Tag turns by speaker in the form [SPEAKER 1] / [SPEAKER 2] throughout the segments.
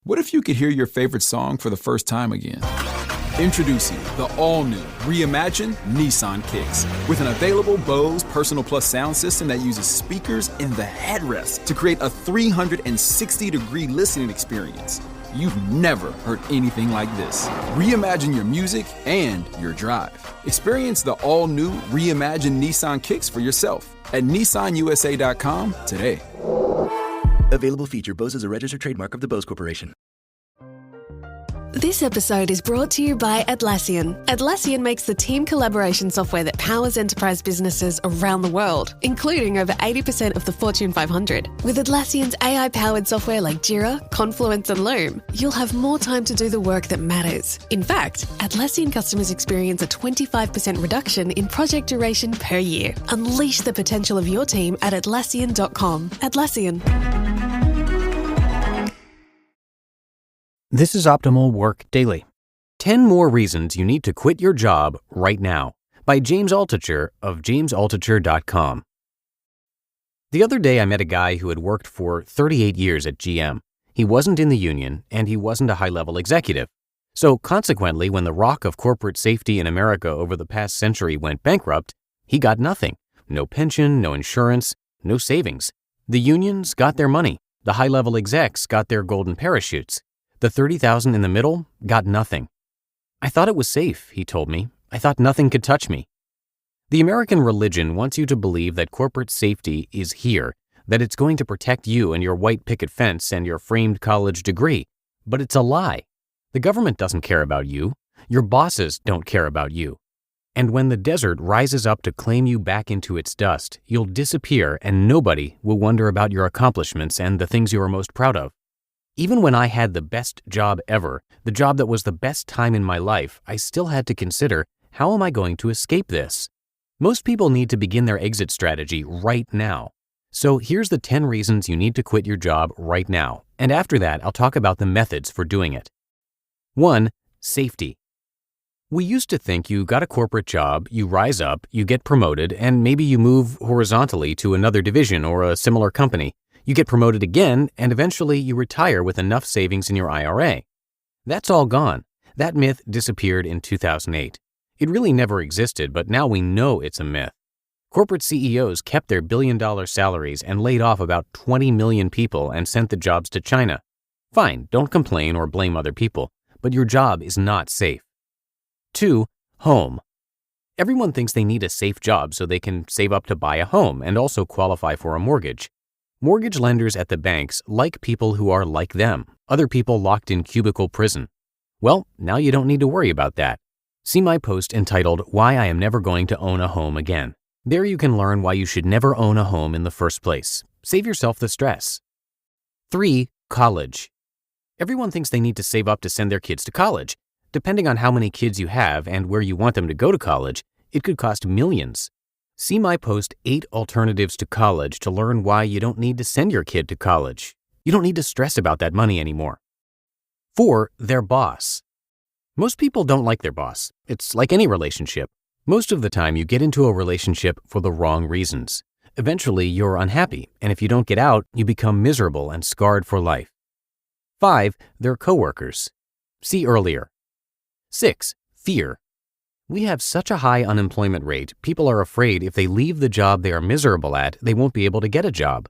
[SPEAKER 1] What if you could hear your favorite song for the first time again? Introducing the all-new, reimagined Nissan Kicks. With an available Bose Personal Plus sound system that uses speakers in the headrest to create a 360-degree listening experience. You've never heard anything like this. Reimagine your music and your drive. Experience the all-new, reimagined Nissan Kicks for yourself at nissanusa.com today.
[SPEAKER 2] Available feature. Bose is a registered trademark of the Bose Corporation.
[SPEAKER 3] This episode is brought to you by Atlassian. Atlassian makes the team collaboration software that powers enterprise businesses around the world, including over 80% of the Fortune 500. With Atlassian's AI-powered software like Jira, Confluence, and Loom, you'll have more time to do the work that matters. In fact, Atlassian customers experience a 25% reduction in project duration per year. Unleash the potential of your team at Atlassian.com. Atlassian.
[SPEAKER 4] This is Optimal Work Daily. 10 More Reasons You Need to Quit Your Job Right Now by James Altucher of jamesaltucher.com. The other day I met a guy who had worked for 38 years at GM. He wasn't in the union and he wasn't a high-level executive. So consequently, when the rock of corporate safety in America over the past century went bankrupt, he got nothing. No pension, no insurance, no savings. The unions got their money. The high-level execs got their golden parachutes. The 30,000 in the middle got nothing. I thought it was safe, he told me. I thought nothing could touch me. The American religion wants you to believe that corporate safety is here, that it's going to protect you and your white picket fence and your framed college degree. But it's a lie. The government doesn't care about you. Your bosses don't care about you. And when the desert rises up to claim you back into its dust, you'll disappear and nobody will wonder about your accomplishments and the things you are most proud of. Even when I had the best job ever, the job that was the best time in my life, I still had to consider, how am I going to escape this? Most people need to begin their exit strategy right now. So here's the 10 reasons you need to quit your job right now. And after that, I'll talk about the methods for doing it. 1. Safety. We used to think you got a corporate job, you rise up, you get promoted, and maybe you move horizontally to another division or a similar company. You get promoted again, and eventually you retire with enough savings in your IRA. That's all gone. That myth disappeared in 2008. It really never existed, but now we know it's a myth. Corporate CEOs kept their billion-dollar salaries and laid off about 20 million people and sent the jobs to China. Fine, don't complain or blame other people, but your job is not safe. 2. Home. Everyone thinks they need a safe job so they can save up to buy a home and also qualify for a mortgage. Mortgage lenders at the banks like people who are like them, other people locked in cubicle prison. Well, now you don't need to worry about that. See my post entitled, Why I Am Never Going to Own a Home Again. There you can learn why you should never own a home in the first place. Save yourself the stress. 3. College. Everyone thinks they need to save up to send their kids to college. Depending on how many kids you have and where you want them to go to college, it could cost millions. See my post 8 alternatives to college to learn why you don't need to send your kid to college. You don't need to stress about that money anymore. 4. Their boss. Most people don't like their boss. It's like any relationship. Most of the time you get into a relationship for the wrong reasons. Eventually you're unhappy, and if you don't get out, you become miserable and scarred for life. 5. Their coworkers. See earlier. 6. Fear. We have such a high unemployment rate, people are afraid if they leave the job they are miserable at, they won't be able to get a job.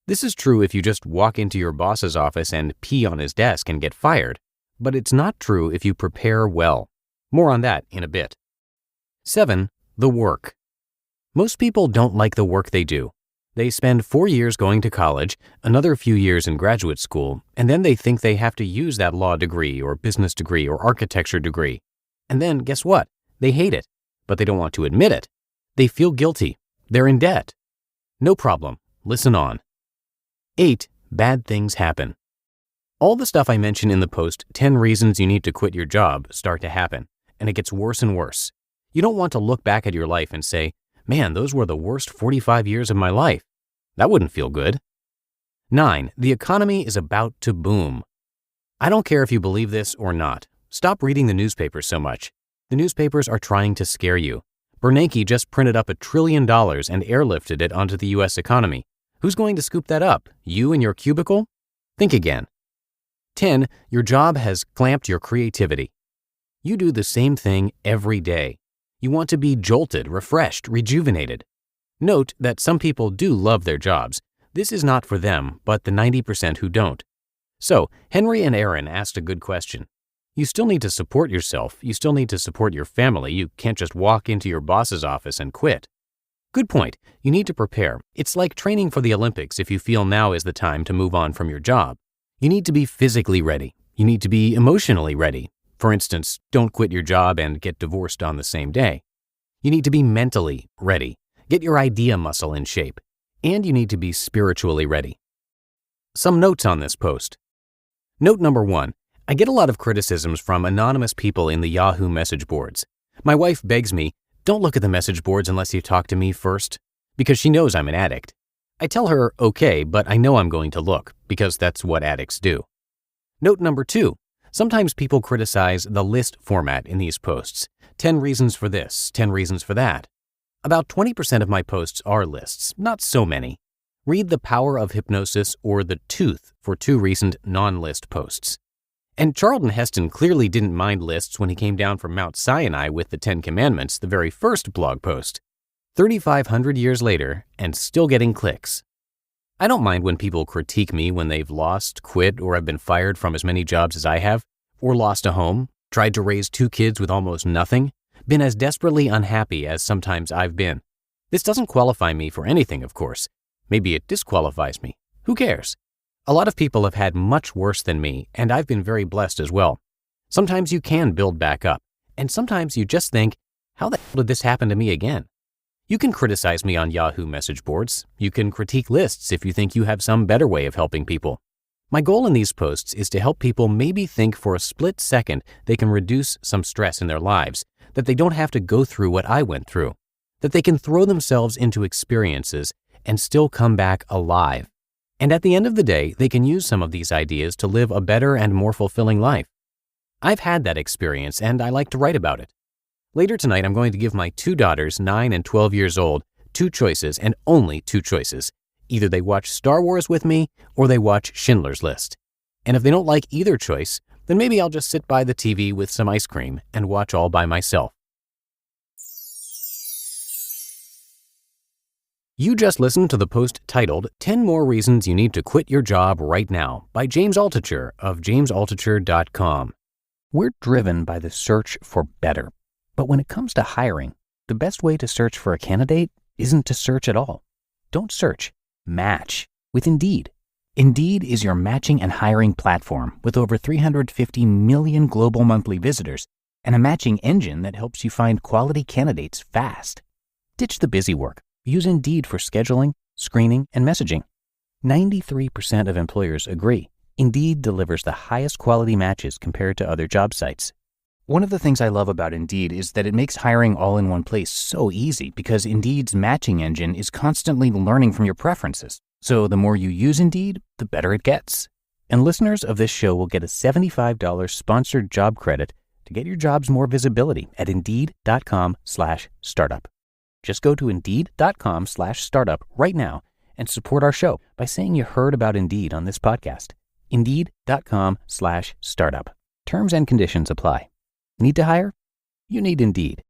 [SPEAKER 4] This is true if you just walk into your boss's office and pee on his desk and get fired. But it's not true if you prepare well. More on that in a bit. 7. The work. Most people don't like the work they do. They spend 4 years going to college, another few years in graduate school, and then they think they have to use that law degree or business degree or architecture degree. And then guess what? They hate it, but they don't want to admit it. They feel guilty. They're in debt. No problem. Listen on. 8. Bad things happen. All the stuff I mention in the post, 10 reasons you need to quit your job, start to happen, and it gets worse and worse. You don't want to look back at your life and say, man, those were the worst 45 years of my life. That wouldn't feel good. 9. The economy is about to boom. I don't care if you believe this or not. Stop reading the newspapers so much. The newspapers are trying to scare you. Bernanke just printed up $1 trillion and airlifted it onto the U.S. economy. Who's going to scoop that up? You in your cubicle? Think again. 10. Your job has clamped your creativity. You do the same thing every day. You want to be jolted, refreshed, rejuvenated. Note that some people do love their jobs. This is not for them, but the 90% who don't. So, Henry and Aaron asked a good question. You still need to support yourself. You still need to support your family. You can't just walk into your boss's office and quit. Good point. You need to prepare. It's like training for the Olympics if you feel now is the time to move on from your job. You need to be physically ready. You need to be emotionally ready. For instance, don't quit your job and get divorced on the same day. You need to be mentally ready. Get your idea muscle in shape. And you need to be spiritually ready. Some notes on this post. Note number 1. I get a lot of criticisms from anonymous people in the Yahoo message boards. My wife begs me, don't look at the message boards unless you talk to me first, because she knows I'm an addict. I tell her, okay, but I know I'm going to look, because that's what addicts do. Note number 2. Sometimes people criticize the list format in these posts. 10 reasons for this, 10 reasons for that. About 20% of my posts are lists, not so many. Read The Power of Hypnosis or The Tooth for 2 recent non-list posts. And Charlton Heston clearly didn't mind lists when he came down from Mount Sinai with the 10 Commandments, the very first blog post. 3,500 years later, and still getting clicks. I don't mind when people critique me when they've lost, quit, or have been fired from as many jobs as I have, or lost a home, tried to raise 2 kids with almost nothing, been as desperately unhappy as sometimes I've been. This doesn't qualify me for anything, of course. Maybe it disqualifies me. Who cares? A lot of people have had much worse than me, and I've been very blessed as well. Sometimes you can build back up, and sometimes you just think, how the hell did this happen to me again? You can criticize me on Yahoo message boards. You can critique lists if you think you have some better way of helping people. My goal in these posts is to help people maybe think for a split second they can reduce some stress in their lives, that they don't have to go through what I went through, that they can throw themselves into experiences and still come back alive. And at the end of the day, they can use some of these ideas to live a better and more fulfilling life. I've had that experience, and I like to write about it. Later tonight, I'm going to give my 2 daughters, 9 and 12 years old, 2 choices and only 2 choices. Either they watch Star Wars with me or they watch Schindler's List. And if they don't like either choice, then maybe I'll just sit by the TV with some ice cream and watch all by myself. You just listened to the post titled 10 More Reasons You Need to Quit Your Job Right Now by James Altucher of jamesaltucher.com. We're driven by the search for better. But when it comes to hiring, the best way to search for a candidate isn't to search at all. Don't search. Match with Indeed. Indeed is your matching and hiring platform with over 350 million global monthly visitors and a matching engine that helps you find quality candidates fast. Ditch the busy work. Use Indeed for scheduling, screening, and messaging. 93% of employers agree. Indeed delivers the highest quality matches compared to other job sites. One of the things I love about Indeed is that it makes hiring all in one place so easy because Indeed's matching engine is constantly learning from your preferences. So the more you use Indeed, the better it gets. And listeners of this show will get a $75 sponsored job credit to get your jobs more visibility at Indeed.com/startup. Just go to Indeed.com/startup right now and support our show by saying you heard about Indeed on this podcast. Indeed.com/startup. Terms and conditions apply. Need to hire? You need Indeed.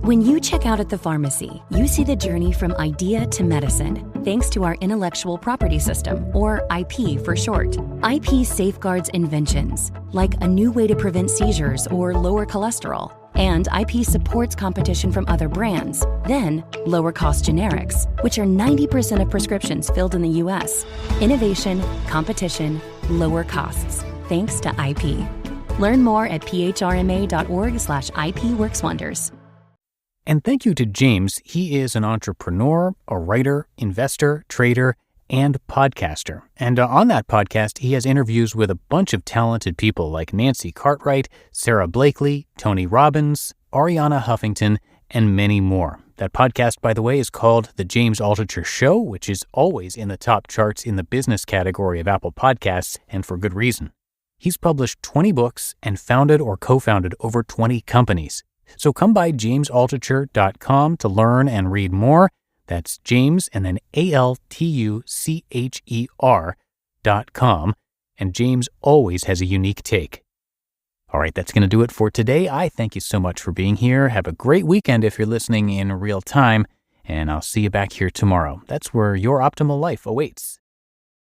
[SPEAKER 5] When you check out at the pharmacy, you see the journey from idea to medicine, thanks to our intellectual property system, or IP for short. IP safeguards inventions, like a new way to prevent seizures or lower cholesterol. And IP supports competition from other brands, then lower cost generics, which are 90% of prescriptions filled in the US. Innovation, competition, lower costs, thanks to IP. Learn more at phrma.org/IP works wonders.
[SPEAKER 4] And thank you to James. He is an entrepreneur, a writer, investor, trader, and podcaster. And on that podcast, he has interviews with a bunch of talented people like Nancy Cartwright, Sarah Blakely, Tony Robbins, Ariana Huffington, and many more. That podcast, by the way, is called The James Altucher Show, which is always in the top charts in the business category of Apple Podcasts, and for good reason. He's published 20 books and founded or co-founded over 20 companies. So come by jamesaltucher.com to learn and read more. That's James and then ALTUCHER.com. and James always has a unique take. All right, that's going to do it for today. I thank you so much for being here. Have a great weekend if you're listening in real time, and I'll see you back here tomorrow. That's where your optimal life awaits.